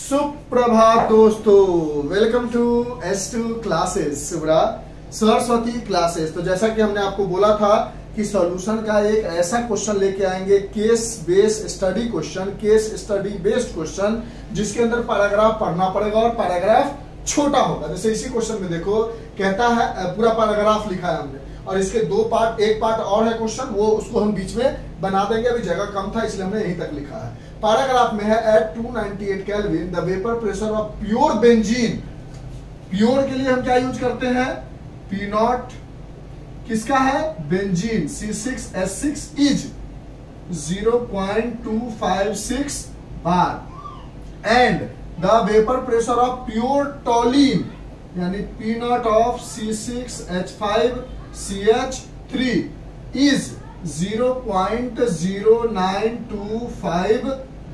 सुप्रभात दोस्तों, welcome to S2 classes Subra Saraswati classes. तो जैसा कि हमने आपको बोला था कि सॉल्यूशन का एक ऐसा क्वेश्चन लेके आएंगे, case based study question, case study based question, जिसके अंदर पैराग्राफ पढ़ना पड़ेगा और पैराग्राफ छोटा होगा। जैसे इसी क्वेश्चन में देखो, कहता है पूरा पैराग्राफ लिखा है हमने और इसके दो पार्ट, एक पार्ट और है क्वेश्चन, वो उसको हम बीच में बना देंगे। अभी जगह कम था इसलिए हमने यहीं तक लिखा है। पैराग्राफ में है at 298 kelvin the vapour pressure of pure benzene. Pure के लिए हम क्या यूज करते हैं? P0। किसका है? Benzene C6H6 is 0.256 bar and the vapour pressure of pure टॉलिन यानी P0 ऑफ C6H5CH3 इज 0.0925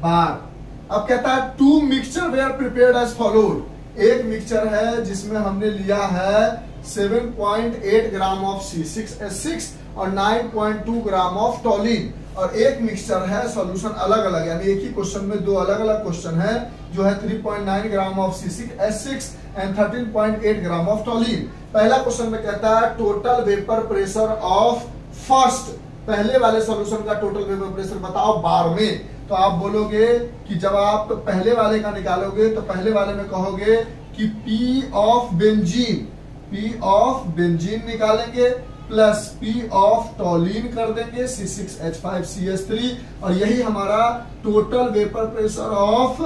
बार। अब कहता है two mixture we are prepared as followed. एक मिक्सचर है जिसमें हमने लिया है 7.8 ग्राम ऑफ C6H6 और 9.2 ग्राम ऑफ टॉलिन, और एक मिक्सचर है सॉल्यूशन अलग अलग, यानी एक ही क्वेश्चन में दो अलग अलग क्वेश्चन है जो है 3.9 gram of C6H6 and 13.8 gram of टॉलिन। पहला क्वेश्चन में कहता है total vapour pressure of first, पहले वाले सॉल्यूशन का टोटल वेपर प्रेशर बताओ बार में। तो आप बोलोगे कि जब आप पहले वाले का निकालोगे तो पहले वाले में कहोगे कि P ऑफ बेंजीन निकालेंगे प्लस P ऑफ टॉलिन कर देंगे C6H5CH3, और यही हमारा total vapour pressure of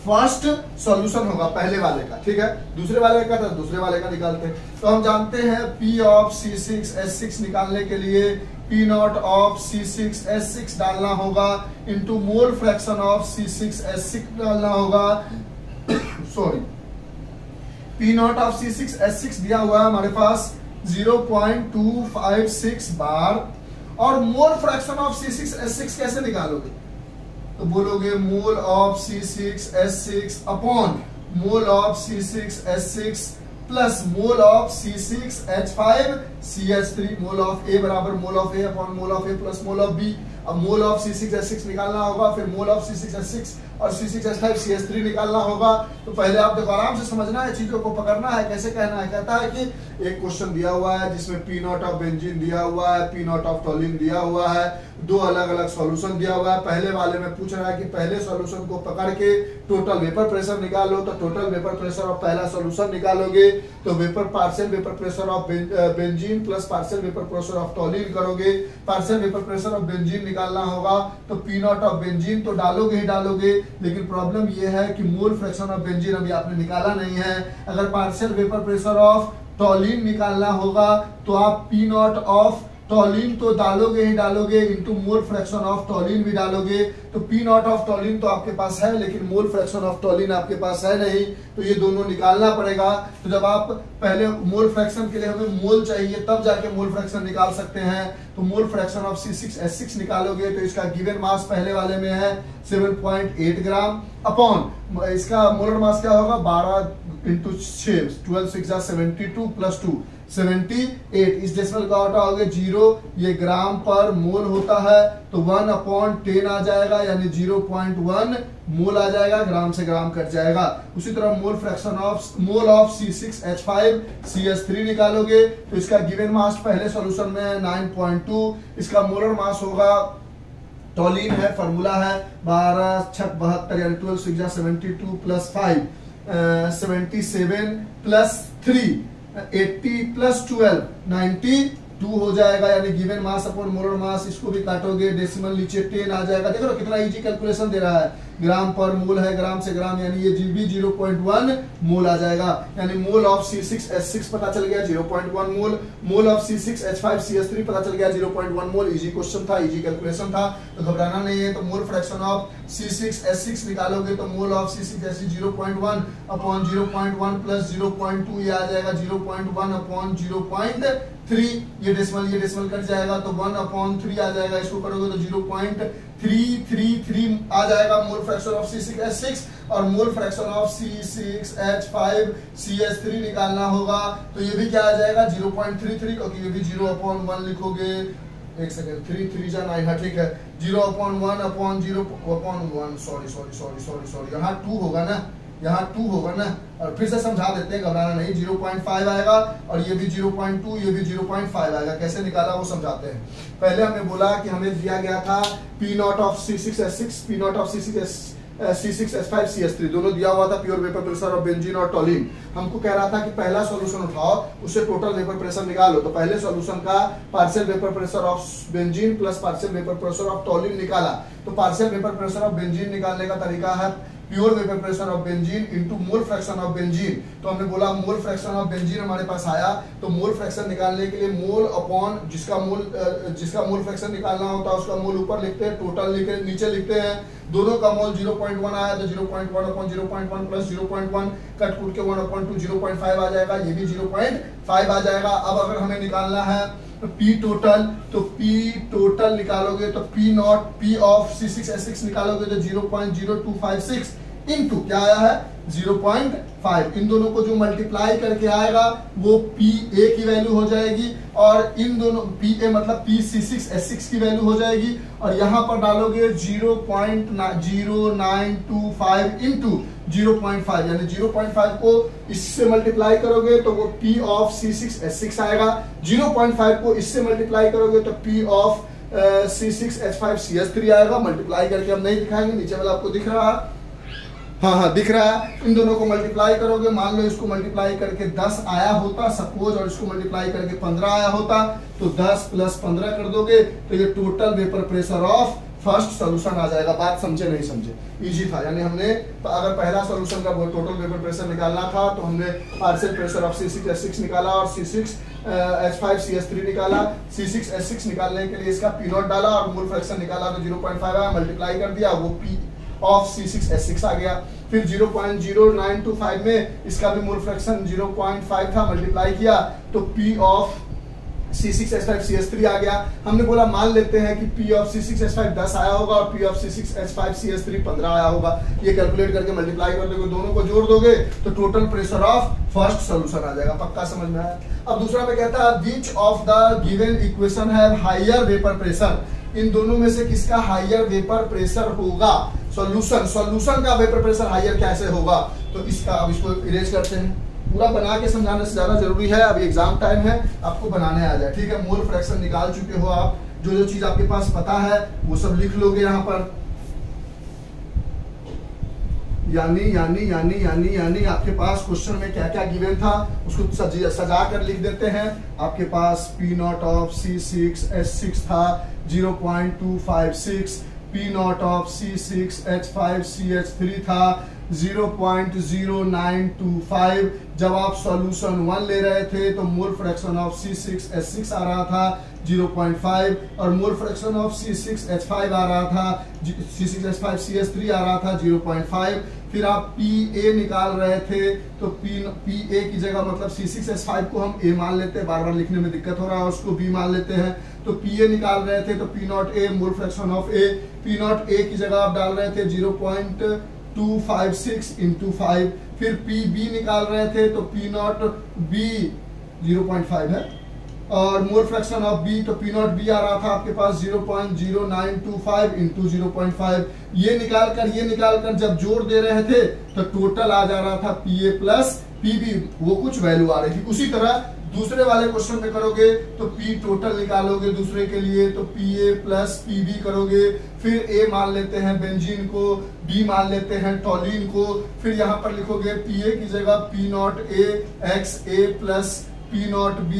first solution होगा पहले वाले का। ठीक है, दूसरे वाले का था, दूसरे वाले का निकालते हैं। तो हम जानते हैं P ऑफ C6H6 निकालने के लिए P0 ऑफ C6H6 डालना होगा into mole fraction of C6H6 डालना होगा सॉरी, P0 ऑफ C6H6 दिया हुआ है हमारे पास 0.256 बार, और मोल फ्रैक्शन ऑफ C6H6 कैसे निकालोगे? तो बोलोगे mole of C6H6 upon mole of C6H6 plus mole of C6H5CH3, mole of A बराबर mole of A upon mole of A plus mole of B। अब मोल ऑफ C6H6 निकालना होगा, फिर mole of C6H6 और C6H5CH3 निकालना होगा। तो पहले आप देखो, आराम से समझना है, चीजों को पकड़ना है, कैसे कहना है। कहता है कि एक क्वेश्चन दिया हुआ है जिसमें P0 ऑफ बेंजीन दिया हुआ है, P0 ऑफ टॉलिन दिया हुआ है, दो अलग अलग सॉल्यूशन दिया हुआ है। पहले वाले में पूछ रहा है कि पहले सॉल्यूशन को पकड़ के टोटल वेपर प्रेशर निकालो, तो टोटल वेपर प्रेशर ऑफ पहला सॉल्यूशन निकालोगे तो partial vapour pressure of benzene plus partial vapour pressure of toluene करोगे। Partial vapour pressure of benzene निकालना होगा तो P0 ऑफ बेंजीन तो डालोगे ही डालोगे, लेकिन प्रॉब्लम यह है कि मोल फ्रैक्शन ऑफ बेंजीन अभी आपने निकाला नहीं है। अगर पार्शियल वेपर प्रेशर ऑफ टॉलिन निकालना होगा तो आप P0 ऑफ टॉलिन तो डालोगे ही डालोगे इंटू मोल फ्रैक्शन ऑफ टॉलिन भी डालोगे। तो P0 ऑफ टॉलिन तो आपके पास है, लेकिन मोल फ्रैक्शन ऑफ टॉलिन आपके पास है नहीं, तो ये दोनों निकालना पड़ेगा। तो जब आप पहले मोल फ्रैक्शन के लिए हमें मोल चाहिए, तब जाके मोल फ्रैक्शन निकाल सकते हैं। तो मोल फ्रैक्शन ऑफ C6H6 निकालोगे तो इसका गिवन मास पहले वाले में है 7.8 ग्राम अपॉन इसका मोलर मास क्या होगा 12 इंटू 6, 12 6 72 प्लस 2 78। इस डेसिमल का हटा हो गया 0, ये ग्राम पर मोल होता है तो 1/10 आ जाएगा, यानी 0.1 मोल आ जाएगा, ग्राम से ग्राम कट जाएगा। उसी तरह मोल fraction of mole of C6H5CH3 निकालोगे तो इसका गिवन मास पहले सॉल्यूशन में है 9.2, इसका मोलर मास होगा, टॉलिन है, फार्मूला है 12 6 72 यानी 12 6 72 प्लस 5 77 प्लस 3 80 प्लस 12 92 हो जाएगा, यानी given mass upon molar mass. इसको भी काटोगे, डेसिमल नीचे 10 आ जाएगा। देखो कितना इजी कैलकुलेशन दे रहा है, ग्राम पर मोल है, ग्राम से ग्राम, यानी ये भी 0.1 मोल आ जाएगा। यानी मोल ऑफ C6H6 पता चल गया 0.1 मोल, मोल ऑफ C6H5CH3 पता चल गया 0.1 मोल। इजी क्वेश्चन था, इजी कैलकुलेशन था, तो घबराना नहीं है। तो मोल फ्रैक्शन ऑफ C6H6 निकालोगे तो mole of C6H6 0.1 upon 0.1 plus 0.2 ये आ जाएगा 0.1 अपॉन 0.3, ये डेसिमल कट जाएगा तो 1/3 आ जाएगा। इसको करोगे तो 0.333 आ जाएगा मोल फ्रैक्शन ऑफ C6H6, और मोल फ्रैक्शन ऑफ C6H5CH3 निकालना होगा तो ये भी क्या आ जाएगा 0.33, क्योंकि ये भी 0/1 लिखोगे एक सेकेंड, 3 3 जा 9, हाँ ठीक है, 0/1/0/1, सॉरी यहाँ 2 होगा ना, यहाँ 2 होगा ना, और फिर से समझा देते हैं, घबराना नहीं, 0.5 आएगा और ये भी 0.2, ये भी 0.5 आएगा। कैसे निकाला वो समझाते हैं। पहले हमने बोला कि हमें दिया गया था P0 of C6H6, P0 of C6H5CH3 दोनों दिया हुआ था, pure vapour pressure of benzene और टोलिन। हमको कह रहा था कि पहला सॉल्यूशन उठाओ, उससे टोटल वेपर प्रेशर निकालो। तो पहले सॉल्यूशन का partial vapour pressure of benzene plus partial vapour pressure of toluene निकाला। तो partial vapour pressure of benzene निकालने का तरीका है pure vapour pressure of benzene into mole fraction of benzene. तो हमने बोला मोल फ्रैक्शन ऑफ बेंजीन हमारे पास आया, तो मोल फ्रैक्शन निकालने के लिए मोल अपॉन जिसका मोल फ्रैक्शन निकालना होता है उसका मोल ऊपर लिखते हैं, टोटल नीचे लिखते हैं। दोनों का मोल 0.1 आया तो 0.1/0.1 प्लस 0.1 कट कूट के 1/2 0.5 आ जाएगा, ये भी 0.5 आ जाएगा। अब अगर हमें निकालना है P टोटल, तो P टोटल निकालोगे तो P ऑफ C6H6 निकालोगे तो 0.0256 इनटू क्या आया है 0.5। इन दोनों को जो मल्टीप्लाई करके आएगा वो PA की वैल्यू हो जाएगी, और इन दोनों PA मतलब PC6H6 की वैल्यू हो जाएगी, और यहाँ पर डालोगे 0.0925 इनटू 0.5, यानी 0.5 को इससे मल्टीप्लाई करोगे तो वो P ऑफ C6H6 आएगा, 0.5 को इससे मल्टीप्लाई करोगे तो P ऑफ C6H5CH3 आएगा। मल्टीप्लाई करके हम नहीं दिखाएंगे, नीचे वाला आपको दिख रहा है, हाँ दिख रहा है। इन दोनों को मल्टीप्लाई करोगे, मान लो इसको मल्टीप्लाई करके 10 आया होता सपोज, और इसको मल्टीप्लाई करके 15 आया होता, तो 10 + 15 कर दोगे तो ये total vapour pressure of first solution आ जाएगा। बात समझे नहीं समझे, इजी था। यानी हमने तो अगर पहला सॉल्यूशन का टोटल वेपर प्रेशर निकालना था तो हमने पार्शियल प्रेशर ऑफ C6H6 निकाला और C6H5CH3 निकाला। C6H6 निकालने के लिए इसका P0 डाला और मोल फ्रैक्शन निकाला तो 0.5 आया, मल्टीप्लाई कर दिया, वो P ऑफ C6H6 आ गया। फिर 0.0925 में इसका भी मोल फ्रैक्शन 0.5 था, मल्टीप्लाई किया तो P ऑफ C6H5CH3 आ गया। हमने बोला मान लेते हैं कि P ऑफ C6H5 10 आया होगा और P ऑफ C6H5CH3 15 आया होगा। ये कैलकुलेट करके मल्टीप्लाई कर दोगे, दोनों को जोड़ दोगे तो total pressure of first solution आ जाएगा। पक्का समझ में आया। अब दूसरा में कहता है which of the given equation have higher vapour pressure, इन दोनों में से किसका हायर वेपर प्रेशर होगा। सॉल्यूशन का वेपर प्रेशर हायर कैसे होगा, तो इसका अब इसको इरेज करते हैं। पूरा बना के समझाने से ज्यादा जरूरी है, अभी एग्जाम टाइम है, आपको बनाने आ जाए, ठीक है। मोल फ्रैक्शन निकाल चुके हो आप, जो चीज आपके पास पता है वो सब लिख लोगे यहाँ पर। यानी आपके पास क्वेश्चन में क्या क्या गिवन था उसको सजा कर लिख देते हैं। आपके पास P0 ऑफ C6H6 था 0.256, P0 ऑफ C6H5CH3 था 0.0925। जब आप सॉल्यूशन 1 ले रहे थे तो मोल फ्रैक्शन ऑफ C6H6 आ रहा था 0.5 और मोल फ्रैक्शन ऑफ C6H5 आ रहा था, C6H5CH3 आ रहा था 0.5। फिर आप PA निकाल रहे थे तो PA की जगह मतलब C6H5 को हम A मान लेते हैं, बार बार लिखने में दिक्कत हो रहा है, उसको B मान लेते हैं। तो PA निकाल रहे थे तो P0A mole fraction of A, P0A की जगह आप डाल रहे थे 0.256 × 5। फिर PB निकाल रहे थे तो P0B 0.5 है, और मोल फ्रैक्शन ऑफ B तो P0B आ रहा था आपके पास 0.0925 × 0.5। ये निकाल कर जब जोड़ दे रहे थे तो टोटल आ जा रहा था PA प्लस PB, वो कुछ वैल्यू आ रही थी। उसी तरह दूसरे वाले क्वेश्चन में करोगे तो P टोटल निकालोगे दूसरे के लिए तो PA प्लस PB करोगे। फिर A मान लेते हैं बेंजीन को, B मान लेते हैं टोलिन को। फिर यहाँ पर लिखोगे PA की जगह P0A XA plus P0B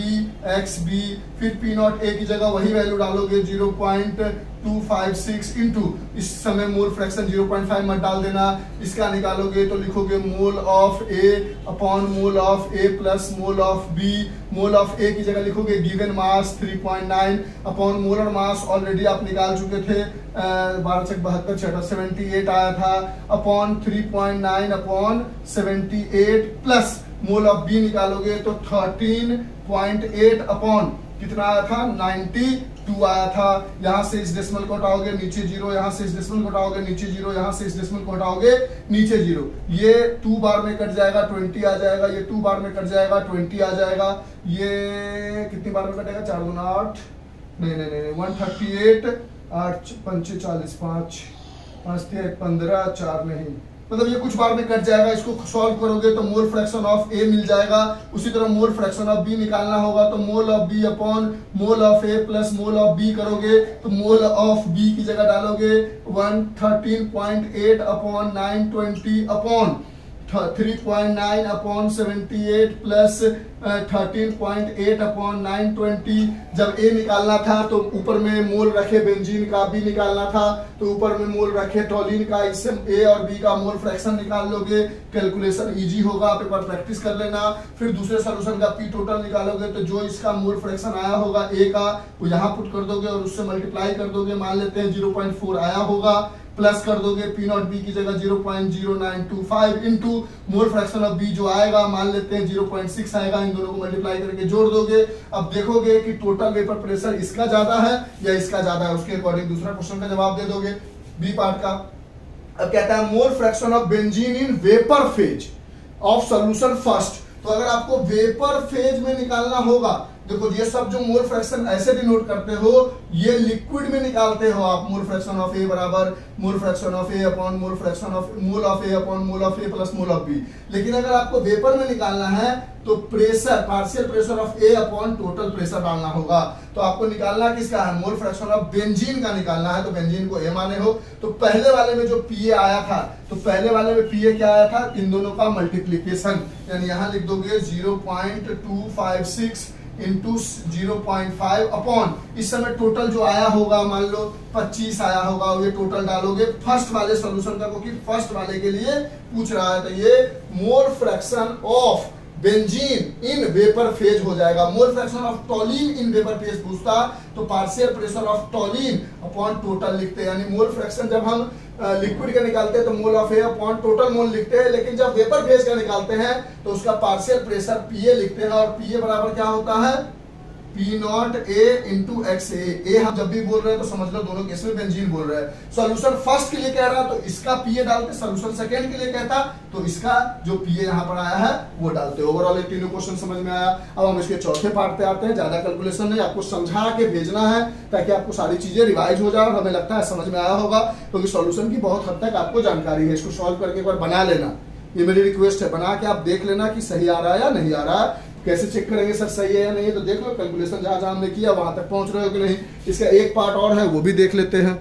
XB। फिर P0A की जगह वही वैल्यू डालोगे 0.256 इंटू, इस समय मोल फ्रैक्शन 0.5 मत डाल देना, इसका निकालोगे तो लिखोगे mole of A upon mole of A plus mole of B। Mole of A की जगह लिखोगे given mass 3.9 upon molar mass already आप निकाल चुके थे 12×72 आया था, upon 3.9 upon 78 plus mole of B निकालोगे तो 13.8 अपॉन कितना आया था 92 आया था। यहाँ से इस डेसिमल को हटाओगे नीचे 0, यहाँ से इस डेसिमल को हटाओगे नीचे 0, यहाँ से इस डेसिमल को हटाओगे नीचे 0। ये 2 बार में कट जाएगा 20 आ जाएगा, ये 2 बार में कट जाएगा 20 आ जाएगा। ये कितनी बार में कटेगा 4 × 8 नहीं 138 8 5 40 5 5 15 4 नहीं, मतलब ये कुछ बार में कट जाएगा। इसको सॉल्व करोगे तो मोल फ्रैक्शन ऑफ ए मिल जाएगा। उसी तरह मोल फ्रैक्शन ऑफ बी निकालना होगा तो mole of B upon mole of A plus mole of B करोगे तो मोल ऑफ बी की जगह डालोगे 113.8 upon 920 upon 3.9 upon 78 plus 13.8 upon 920। जब ए निकालना था तो ऊपर में मोल रखे बेंजीन का, बी निकालना था तो ऊपर में मोल रखे टॉलिन का। इससे ए और बी का मोल फ्रैक्शन निकाल लोगे, कैलकुलेशन इजी होगा। आप एक बार प्रैक्टिस कर लेना। फिर दूसरे सॉल्यूशन का पी टोटल निकालोगे तो जो इसका मोल फ्रैक्शन आया होगा ए का वो यहाँ पुट कर दोगे और उससे मल्टीप्लाई कर दोगे। मान लेते हैं 0.4 आया होगा, प्लस कर दोगे पी नॉट बी की जगह 0.0925 into mole fraction of B जो आएगा मान लेते हैं 0.6 आएगा। इन दोनों को मल्टीप्लाई करके जोड़ दोगे। अब देखोगे कि टोटल वेपर प्रेशर इसका ज्यादा है या इसका ज्यादा है, उसके अकॉर्डिंग दूसरा क्वेश्चन का जवाब दे दोगे बी पार्ट का। अब कहता है मोल fraction of benzene in vapour phase of solution first. तो अगर आपको वेपर फेज में निकालना होगा, देखो ये सब जो मोल फ्रैक्शन ऐसे डिनोट करते हो ये लिक्विड में निकालते हो आप। मोल फ्रैक्शन ऑफ ए बराबर mole fraction of A upon mole fraction of mole of A upon mole of A plus mole of B. लेकिन अगर आपको वेपर में निकालना है तो pressure, partial pressure of A upon total pressure डालना होगा। तो आपको निकालना किसका है, मोल फ्रैक्शन ऑफ बेंजीन का निकालना है। तो बेंजीन को ए माने हो तो पहले वाले में जो पीए आया था तो पहले वाले में पीए क्या आया था, इन दोनों का मल्टीप्लीकेशन, यानी यहां लिख दोगे 0.256 इंटू 0.5 अपॉन इस समय टोटल जो आया होगा मान लो 25 आया होगा, ये टोटल डालोगे फर्स्ट वाले सॉल्यूशन का, क्योंकि फर्स्ट वाले के लिए पूछ रहा है। तो ये मोल fraction of benzene in vapour phase हो जाएगा। मोल fraction of टॉलिन in vapour phase पूछता तो partial pressure of टॉलिन upon total लिखते हैं। यानी मोल फ्रैक्शन जब हम लिक्विड का निकालते हैं तो mole of A upon total mole लिखते हैं, लेकिन जब वेपर फेज का निकालते हैं तो उसका पार्शियल प्रेशर पीए लिखते हैं। और पीए बराबर क्या होता है, P not A into X A. हम जब भी बोल रहे हैं तो समझ लो दोनों केस में बेंजीन बोल रहे हैं। सॉल्यूशन फर्स्ट के लिए कह रहा तो इसका पीए डालते, सॉल्यूशन सेकंड के लिए कहता तो इसका जो पीए यहाँ पर आया है वो डालते। ओवरऑल ये तीनों क्वेश्चन समझ में आया। अब हम इसके चौथे पार्ट पे आते हैं। ज्यादा कैलकुलेशन नहीं, आपको समझा के भेजना है ताकि आपको सारी चीजें रिवाइज हो जाए और हमें लगता है समझ में आया होगा, क्योंकि सॉल्यूशन की बहुत हद तक आपको जानकारी है। इसको सॉल्व करके एक बार बना लेना, ये मेरी रिक्वेस्ट है। बना के आप देख लेना कि सही आ रहा है या नहीं आ रहा है। कैसे चेक करेंगे सर सही है या नहीं, तो देख लो कैलकुलेशन जहां जहां हमने किया वहां तक पहुंच रहे हो कि नहीं। इसका एक पार्ट और है वो भी देख लेते हैं।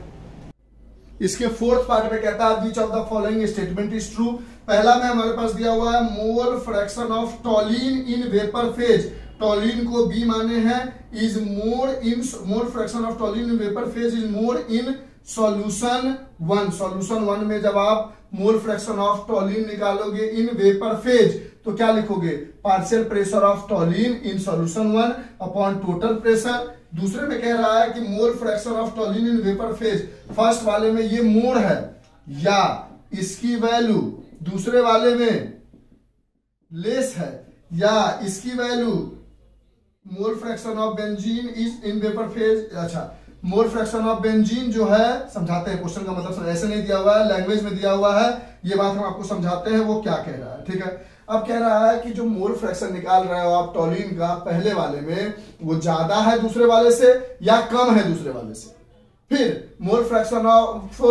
इसके फोर्थ पार्ट में कहता है which of the following statement is true. पहला में हमारे पास दिया हुआ है मोल fraction of टॉलिन in vapour phase. टॉलिन को बी माने हैं, is more in mole fraction of टॉलिन in vapour phase is more in solution 1। Solution 1 में जब आप मोल फ्रैक्शन ऑफ टॉलिन निकालोगे इन वेपर फेज तो क्या लिखोगे, partial pressure of टॉलिन in solution 1 upon total pressure. दूसरे में कह रहा है कि मोल fraction of टॉलिन in vapour phase, first वाले में ये मोल है या इसकी वैल्यू दूसरे वाले में लेस है या इसकी value mole fraction of benzene is in vapour phase. अच्छा, मोल फ्रैक्शन ऑफ बेंजीन जो है, समझाते हैं क्वेश्चन का मतलब ऐसे नहीं दिया हुआ है, लैंग्वेज में दिया हुआ है। ये बात हम आपको समझाते हैं वो क्या कह रहा है, ठीक है। अब कह रहा है कि जो मोल फ्रैक्शन निकाल रहे हो आप टॉलिन का पहले वाले में वो ज्यादा है दूसरे वाले से या कम है दूसरे वाले से। फिर मोल फ्रैक्शन ऑफ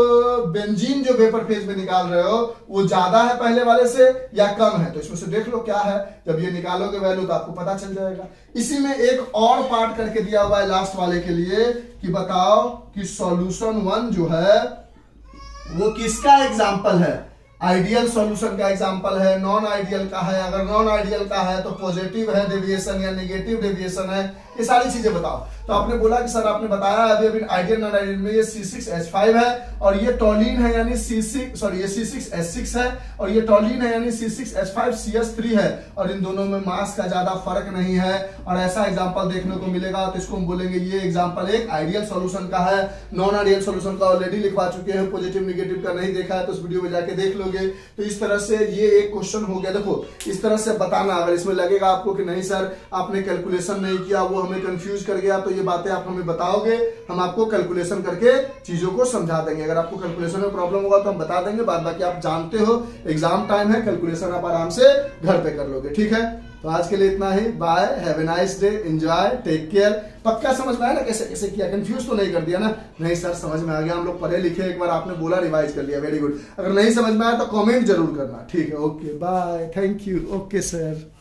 बेंजीन जो वेपर फेज में निकाल रहे हो वो ज्यादा है पहले वाले से या कम है। तो इसमें से देख लो क्या है, जब ये निकालोगे वैल्यू तो आपको पता चल जाएगा। इसी में एक और पार्ट करके दिया हुआ है लास्ट वाले के लिए कि बताओ कि सॉल्यूशन 1 जो है वो किसका एग्जाम्पल है, आइडियल सॉल्यूशन का एग्जांपल है, नॉन आइडियल का है। अगर नॉन आइडियल का है तो पॉजिटिव है डेविएशन या नेगेटिव डेविएशन है, ये सारी चीजें बताओ। तो आपने बोला कि सर आपने बताया अभी आइडियल नॉन आइडियल में ये C6H5 है और ये टॉलिन है यानी ये C6H6 है और ये टॉलिन है यानी C6H5CH3 है और इन दोनों में मास का ज्यादा फर्क नहीं है और ऐसा एग्जांपल देखने को मिलेगा। तो इसको हम बोलेंगे ये एग्जांपल एक आइडियल सॉल्यूशन का है। नॉन आइडियल सॉल्यूशन का ऑलरेडी लिखवा चुके हैं, पॉजिटिव नेगेटिव का नहीं देखा है तो उस वीडियो में जाके देख लोगे। तो इस तरह से ये एक क्वेश्चन हो गया। देखो इस तरह से बताना, अगर इसमें लगेगा आपको कि नहीं सर आपने कैलकुलेशन नहीं किया वो हमें कंफ्यूज कर गया, तो ये बातें आप हमें बताओगे, हम आपको कैलकुलेशन करके चीजों को समझा देंगे। अगर आपको कैलकुलेशन में प्रॉब्लम होगा तो हम बता देंगे, बाद बाकी आप जानते हो एग्जाम टाइम है, कैलकुलेशन आप आराम से घर पे कर लोगे, ठीक है। तो आज के लिए इतना ही, bye, have a nice day, enjoy, take care. पक्का समझ में आया ना कैसे कैसे किया, कंफ्यूज तो नहीं कर दिया ना? नहीं सर समझ में आ गया, हम लोग पढ़े लिखे, एक बार आपने बोला रिवाइज कर लिया, वेरी गुड। अगर नहीं समझ में आया तो कमेंट जरूर करना, ठीक है? Okay bye, thank you, okay sir.